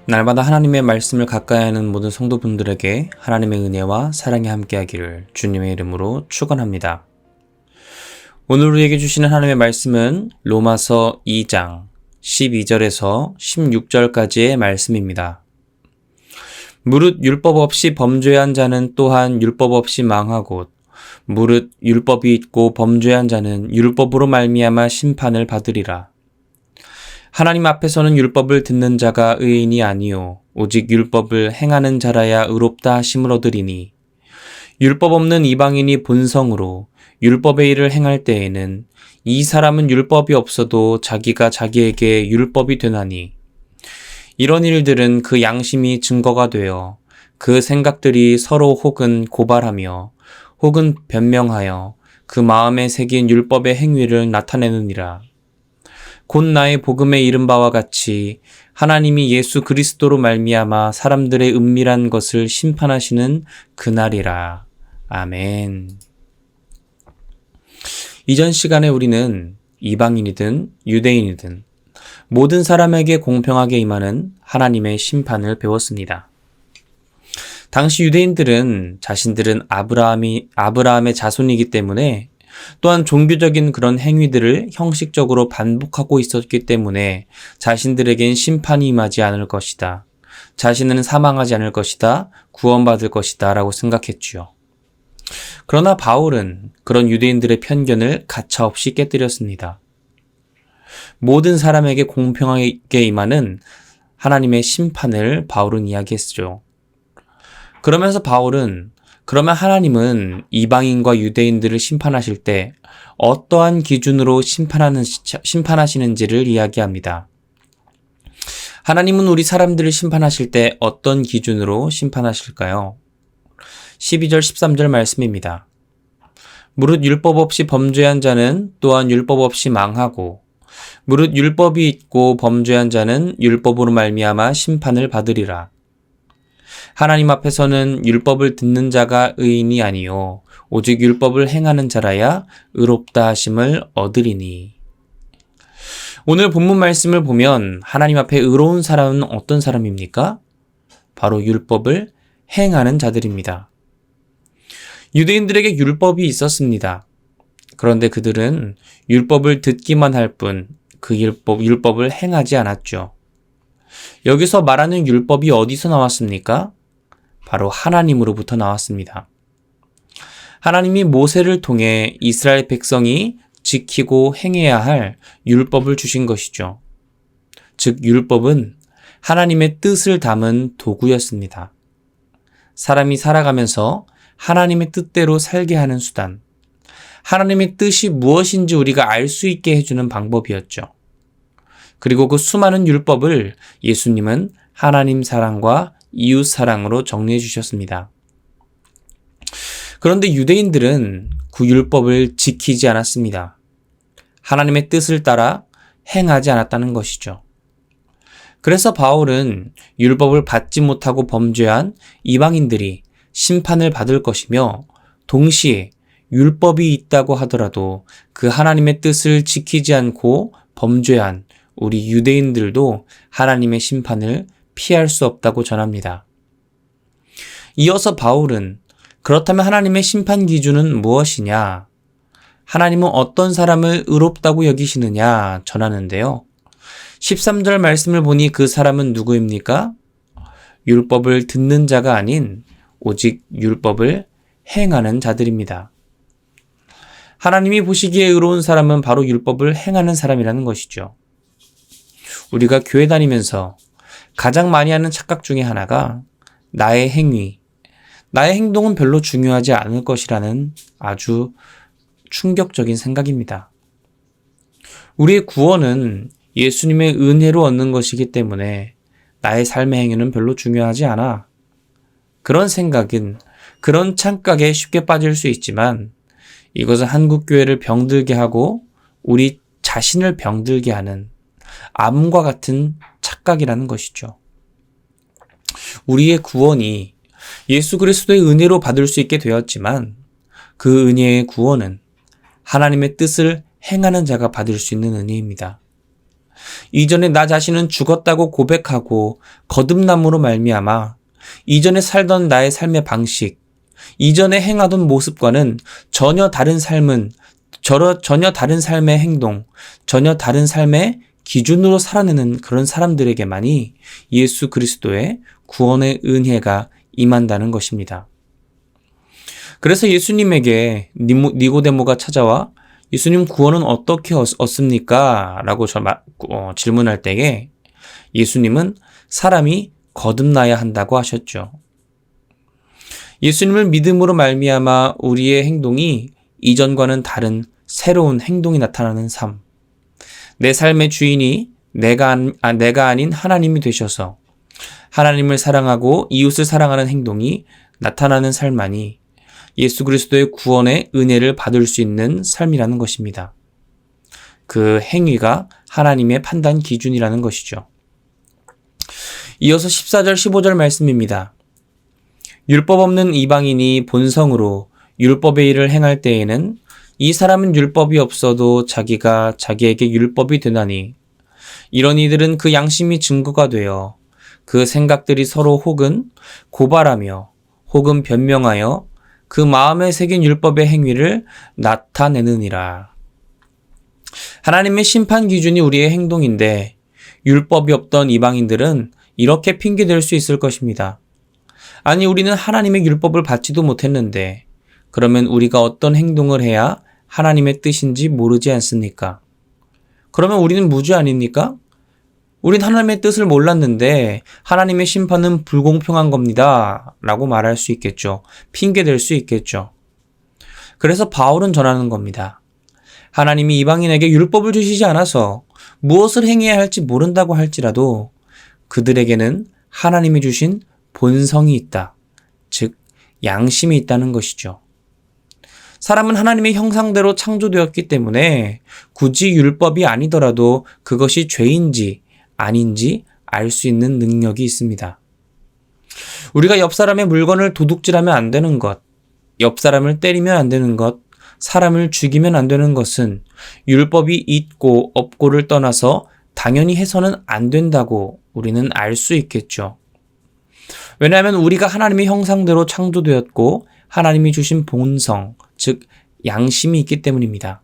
날마다 하나님의 말씀을 가까이 하는 모든 성도분들에게 하나님의 은혜와 사랑이 함께하기를 주님의 이름으로 축원합니다. 오늘 우리에게 주시는 하나님의 말씀은 로마서 2장 12절에서 16절까지의 말씀입니다. 무릇 율법 없이 범죄한 자는 또한 율법 없이 망하고 무릇 율법이 있고 범죄한 자는 율법으로 말미암아 심판을 받으리라. 하나님 앞에서는 율법을 듣는 자가 의인이 아니요 오직 율법을 행하는 자라야 의롭다 하심을 얻으리니 율법 없는 이방인이 본성으로 율법의 일을 행할 때에는 이 사람은 율법이 없어도 자기가 자기에게 율법이 되나니 이런 일들은 그 양심이 증거가 되어 그 생각들이 서로 혹은 고발하며 혹은 변명하여 그 마음에 새긴 율법의 행위를 나타내느니라. 곧 나의 복음에 이른 바와 같이 하나님이 예수 그리스도로 말미암아 사람들의 은밀한 것을 심판하시는 그날이라. 아멘. 이전 시간에 우리는 이방인이든 유대인이든 모든 사람에게 공평하게 임하는 하나님의 심판을 배웠습니다. 당시 유대인들은 자신들은 아브라함의 자손이기 때문에 또한 종교적인 그런 행위들을 형식적으로 반복하고 있었기 때문에 자신들에겐 심판이 임하지 않을 것이다. 자신은 사망하지 않을 것이다. 구원받을 것이다. 라고 생각했지요. 그러나 바울은 그런 유대인들의 편견을 가차없이 깨뜨렸습니다. 모든 사람에게 공평하게 임하는 하나님의 심판을 바울은 이야기했죠. 그러면서 바울은 그러면 하나님은 이방인과 유대인들을 심판하실 때 어떠한 기준으로 심판하시는지를 이야기합니다. 하나님은 우리 사람들을 심판하실 때 어떤 기준으로 심판하실까요? 12절 13절 말씀입니다. 무릇 율법 없이 범죄한 자는 또한 율법 없이 망하고 무릇 율법이 있고 범죄한 자는 율법으로 말미암아 심판을 받으리라. 하나님 앞에서는 율법을 듣는 자가 의인이 아니요 오직 율법을 행하는 자라야 의롭다 하심을 얻으리니. 오늘 본문 말씀을 보면 하나님 앞에 의로운 사람은 어떤 사람입니까? 바로 율법을 행하는 자들입니다. 유대인들에게 율법이 있었습니다. 그런데 그들은 율법을 듣기만 할 뿐 그 율법을 행하지 않았죠. 여기서 말하는 율법이 어디서 나왔습니까? 바로 하나님으로부터 나왔습니다. 하나님이 모세를 통해 이스라엘 백성이 지키고 행해야 할 율법을 주신 것이죠. 즉 율법은 하나님의 뜻을 담은 도구였습니다. 사람이 살아가면서 하나님의 뜻대로 살게 하는 수단, 하나님의 뜻이 무엇인지 우리가 알 수 있게 해주는 방법이었죠. 그리고 그 수많은 율법을 예수님은 하나님 사랑과 이웃 사랑으로 정리해 주셨습니다. 그런데 유대인들은 그 율법을 지키지 않았습니다. 하나님의 뜻을 따라 행하지 않았다는 것이죠. 그래서 바울은 율법을 받지 못하고 범죄한 이방인들이 심판을 받을 것이며 동시에 율법이 있다고 하더라도 그 하나님의 뜻을 지키지 않고 범죄한 우리 유대인들도 하나님의 심판을 피할 수 없다고 전합니다. 이어서 바울은 그렇다면 하나님의 심판 기준은 무엇이냐? 하나님은 어떤 사람을 의롭다고 여기시느냐 전하는데요. 13절 말씀을 보니 그 사람은 누구입니까? 율법을 듣는 자가 아닌 오직 율법을 행하는 자들입니다. 하나님이 보시기에 의로운 사람은 바로 율법을 행하는 사람이라는 것이죠. 우리가 교회 다니면서 가장 많이 하는 착각 중에 하나가 나의 행위, 나의 행동은 별로 중요하지 않을 것이라는 아주 충격적인 생각입니다. 우리의 구원은 예수님의 은혜로 얻는 것이기 때문에 나의 삶의 행위는 별로 중요하지 않아. 그런 생각은, 그런 착각에 쉽게 빠질 수 있지만 이것은 한국교회를 병들게 하고 우리 자신을 병들게 하는 암과 같은 착각이라는 것이죠. 우리의 구원이 예수 그리스도의 은혜로 받을 수 있게 되었지만 그 은혜의 구원은 하나님의 뜻을 행하는 자가 받을 수 있는 은혜입니다. 이전에 나 자신은 죽었다고 고백하고 거듭남으로 말미암아 이전에 살던 나의 삶의 방식, 이전에 행하던 모습과는 전혀 다른 삶의 행동, 전혀 다른 삶의 기준으로 살아내는 그런 사람들에게만이 예수 그리스도의 구원의 은혜가 임한다는 것입니다. 그래서 예수님에게 니고데모가 찾아와 예수님 구원은 어떻게 얻습니까? 라고 질문할 때에 예수님은 사람이 거듭나야 한다고 하셨죠. 예수님을 믿음으로 말미암아 우리의 행동이 이전과는 다른 새로운 행동이 나타나는 삶. 내 삶의 주인이 내가 아닌 하나님이 되셔서 하나님을 사랑하고 이웃을 사랑하는 행동이 나타나는 삶만이 예수 그리스도의 구원의 은혜를 받을 수 있는 삶이라는 것입니다. 그 행위가 하나님의 판단 기준이라는 것이죠. 이어서 14절 15절 말씀입니다. 율법 없는 이방인이 본성으로 율법의 일을 행할 때에는 이 사람은 율법이 없어도 자기가 자기에게 율법이 되나니 이런 이들은 그 양심이 증거가 되어 그 생각들이 서로 혹은 고발하며 혹은 변명하여 그 마음에 새긴 율법의 행위를 나타내느니라. 하나님의 심판 기준이 우리의 행동인데 율법이 없던 이방인들은 이렇게 핑계댈 수 있을 것입니다. 아니, 우리는 하나님의 율법을 받지도 못했는데 그러면 우리가 어떤 행동을 해야 하나님의 뜻인지 모르지 않습니까? 그러면 우리는 무죄 아닙니까? 우린 하나님의 뜻을 몰랐는데 하나님의 심판은 불공평한 겁니다. 라고 말할 수 있겠죠. 핑계댈 수 있겠죠. 그래서 바울은 전하는 겁니다. 하나님이 이방인에게 율법을 주시지 않아서 무엇을 행해야 할지 모른다고 할지라도 그들에게는 하나님이 주신 본성이 있다. 즉, 양심이 있다는 것이죠. 사람은 하나님의 형상대로 창조되었기 때문에 굳이 율법이 아니더라도 그것이 죄인지 아닌지 알 수 있는 능력이 있습니다. 우리가 옆 사람의 물건을 도둑질하면 안 되는 것, 옆 사람을 때리면 안 되는 것, 사람을 죽이면 안 되는 것은 율법이 있고 없고를 떠나서 당연히 해서는 안 된다고 우리는 알 수 있겠죠. 왜냐하면 우리가 하나님의 형상대로 창조되었고 하나님이 주신 본성, 즉 양심이 있기 때문입니다.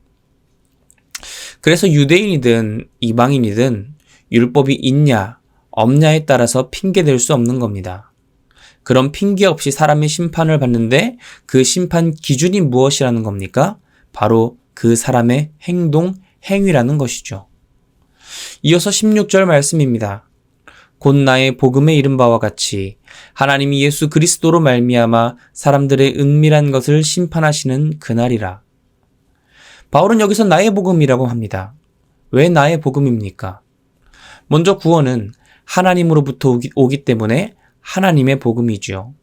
그래서 유대인이든 이방인이든 율법이 있냐 없냐에 따라서 핑계댈 수 없는 겁니다. 그런 핑계 없이 사람의 심판을 받는데 그 심판 기준이 무엇이라는 겁니까? 바로 그 사람의 행동, 행위라는 것이죠. 이어서 16절 말씀입니다. 곧 나의 복음에 이른 바와 같이 하나님이 예수 그리스도로 말미암아 사람들의 은밀한 것을 심판하시는 그날이라. 바울은 여기서 나의 복음이라고 합니다. 왜 나의 복음입니까? 먼저 구원은 하나님으로부터 오기 때문에 하나님의 복음이지요.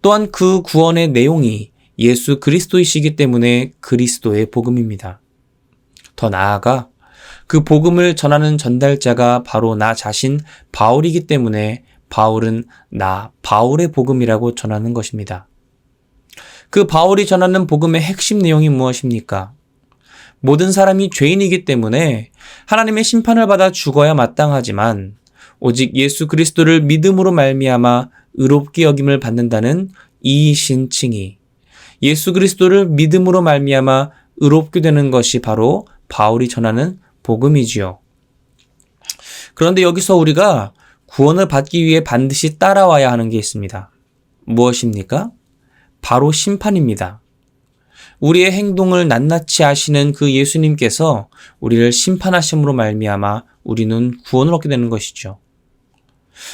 또한 그 구원의 내용이 예수 그리스도이시기 때문에 그리스도의 복음입니다. 더 나아가 그 복음을 전하는 전달자가 바로 나 자신 바울이기 때문에 바울은 나 바울의 복음이라고 전하는 것입니다. 그 바울이 전하는 복음의 핵심 내용이 무엇입니까? 모든 사람이 죄인이기 때문에 하나님의 심판을 받아 죽어야 마땅하지만 오직 예수 그리스도를 믿음으로 말미암아 의롭게 여김을 받는다는 이 신칭이 예수 그리스도를 믿음으로 말미암아 의롭게 되는 것이 바로 바울이 전하는 복음이지요. 그런데 여기서 우리가 구원을 받기 위해 반드시 따라와야 하는 게 있습니다. 무엇입니까? 바로 심판입니다. 우리의 행동을 낱낱이 아시는 그 예수님께서 우리를 심판하심으로 말미암아 우리는 구원을 얻게 되는 것이죠.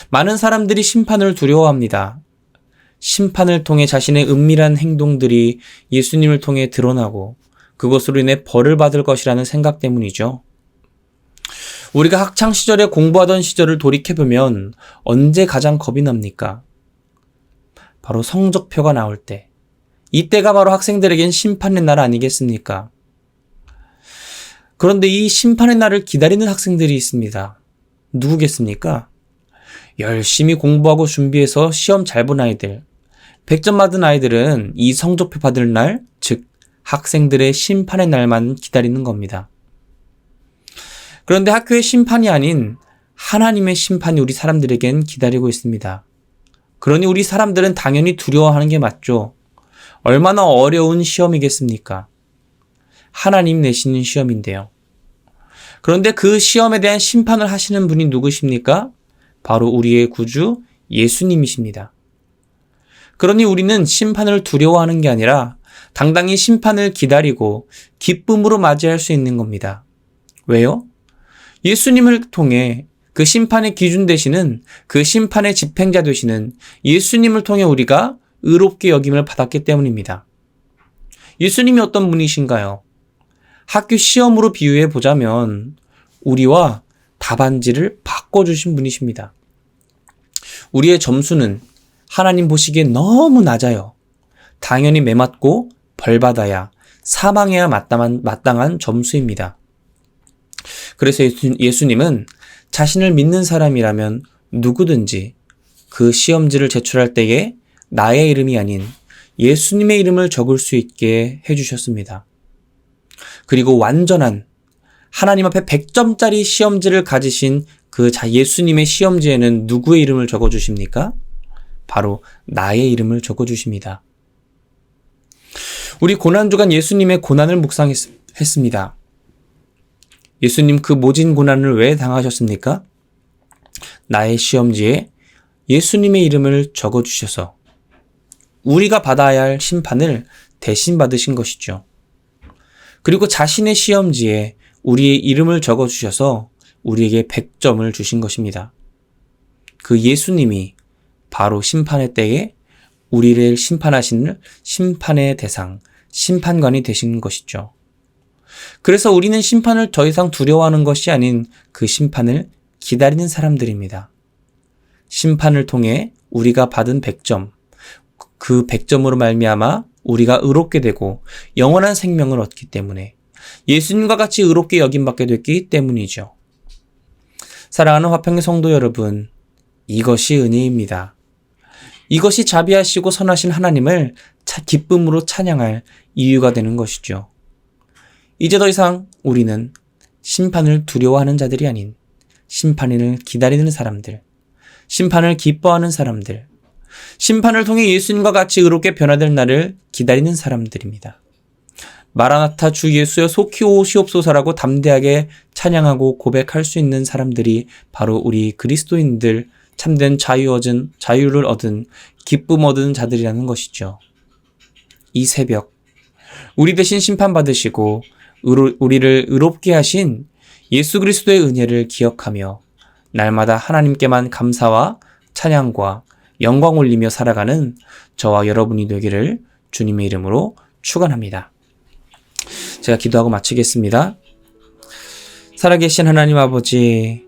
많은 사람들이 심판을 두려워합니다. 심판을 통해 자신의 은밀한 행동들이 예수님을 통해 드러나고 그것으로 인해 벌을 받을 것이라는 생각 때문이죠. 우리가 학창시절에 공부하던 시절을 돌이켜보면 언제 가장 겁이 납니까? 바로 성적표가 나올 때. 이때가 바로 학생들에겐 심판의 날 아니겠습니까? 그런데 이 심판의 날을 기다리는 학생들이 있습니다. 누구겠습니까? 열심히 공부하고 준비해서 시험 잘 본 아이들, 100점 받은 아이들은 이 성적표 받을 날, 즉 학생들의 심판의 날만 기다리는 겁니다. 그런데 학교의 심판이 아닌 하나님의 심판이 우리 사람들에겐 기다리고 있습니다. 그러니 우리 사람들은 당연히 두려워하는 게 맞죠. 얼마나 어려운 시험이겠습니까? 하나님 내시는 시험인데요. 그런데 그 시험에 대한 심판을 하시는 분이 누구십니까? 바로 우리의 구주 예수님이십니다. 그러니 우리는 심판을 두려워하는 게 아니라 당당히 심판을 기다리고 기쁨으로 맞이할 수 있는 겁니다. 왜요? 예수님을 통해 그 심판의 기준 되시는, 그 심판의 집행자 되시는 예수님을 통해 우리가 의롭게 여김을 받았기 때문입니다. 예수님이 어떤 분이신가요? 학교 시험으로 비유해 보자면 우리와 답안지를 바꿔주신 분이십니다. 우리의 점수는 하나님 보시기에 너무 낮아요. 당연히 매맞고 벌받아야, 사망해야 마땅한 점수입니다. 그래서 예수님은 자신을 믿는 사람이라면 누구든지 그 시험지를 제출할 때에 나의 이름이 아닌 예수님의 이름을 적을 수 있게 해주셨습니다. 그리고 완전한 하나님 앞에 100점짜리 시험지를 가지신 그 예수님의 시험지에는 누구의 이름을 적어주십니까? 바로 나의 이름을 적어주십니다. 우리 고난주간 예수님의 고난을 묵상했습니다. 예수님 그 모진 고난을 왜 당하셨습니까? 나의 시험지에 예수님의 이름을 적어주셔서 우리가 받아야 할 심판을 대신 받으신 것이죠. 그리고 자신의 시험지에 우리의 이름을 적어주셔서 우리에게 100점을 주신 것입니다. 그 예수님이 바로 심판의 때에 우리를 심판하시는 심판의 대상, 심판관이 되신 것이죠. 그래서 우리는 심판을 더 이상 두려워하는 것이 아닌 그 심판을 기다리는 사람들입니다. 심판을 통해 우리가 받은 100점, 그 100점으로 말미암아 우리가 의롭게 되고 영원한 생명을 얻기 때문에, 예수님과 같이 의롭게 여김받게 됐기 때문이죠. 사랑하는 화평의 성도 여러분, 이것이 은혜입니다. 이것이 자비하시고 선하신 하나님을 기쁨으로 찬양할 이유가 되는 것이죠. 이제 더 이상 우리는 심판을 두려워하는 자들이 아닌 심판을 기다리는 사람들, 심판을 기뻐하는 사람들, 심판을 통해 예수님과 같이 의롭게 변화될 날을 기다리는 사람들입니다. 마라나타 주 예수여 속히 오시옵소서라고 담대하게 찬양하고 고백할 수 있는 사람들이 바로 우리 그리스도인들, 참된 자유를 얻은, 기쁨 얻은 자들이라는 것이죠. 이 새벽 우리 대신 심판받으시고 우리를 의롭게 하신 예수 그리스도의 은혜를 기억하며 날마다 하나님께만 감사와 찬양과 영광 올리며 살아가는 저와 여러분이 되기를 주님의 이름으로 축원합니다. 제가 기도하고 마치겠습니다. 살아계신 하나님 아버지,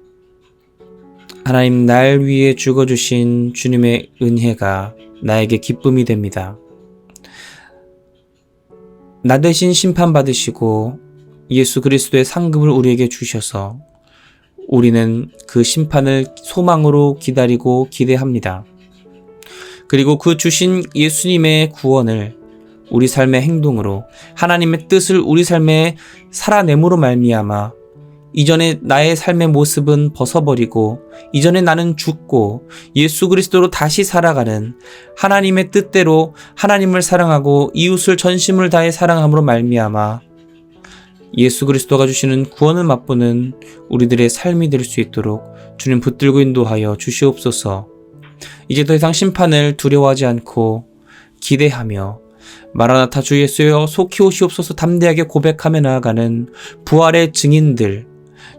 하나님 날 위해 죽어주신 주님의 은혜가 나에게 기쁨이 됩니다. 나 대신 심판받으시고 예수 그리스도의 상급을 우리에게 주셔서 우리는 그 심판을 소망으로 기다리고 기대합니다. 그리고 그 주신 예수님의 구원을 우리 삶의 행동으로, 하나님의 뜻을 우리 삶에 살아내므로 말미암아 이전에 나의 삶의 모습은 벗어버리고 이전에 나는 죽고 예수 그리스도로 다시 살아가는 하나님의 뜻대로 하나님을 사랑하고 이웃을 전심을 다해 사랑함으로 말미암아 예수 그리스도가 주시는 구원을 맛보는 우리들의 삶이 될 수 있도록 주님 붙들고 인도하여 주시옵소서. 이제 더 이상 심판을 두려워하지 않고 기대하며 마라나타 주 예수여 속히 오시옵소서 담대하게 고백하며 나아가는 부활의 증인들,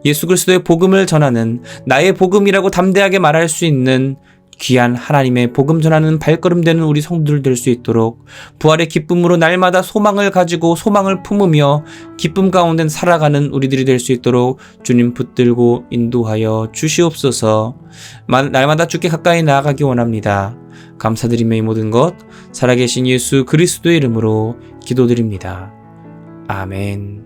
예수 그리스도의 복음을 전하는, 나의 복음이라고 담대하게 말할 수 있는 귀한 하나님의 복음 전하는 발걸음 되는 우리 성도들 될 수 있도록 부활의 기쁨으로 날마다 소망을 가지고 소망을 품으며 기쁨 가운데 살아가는 우리들이 될 수 있도록 주님 붙들고 인도하여 주시옵소서. 날마다 주께 가까이 나아가기 원합니다. 감사드리며 이 모든 것 살아계신 예수 그리스도의 이름으로 기도드립니다. 아멘.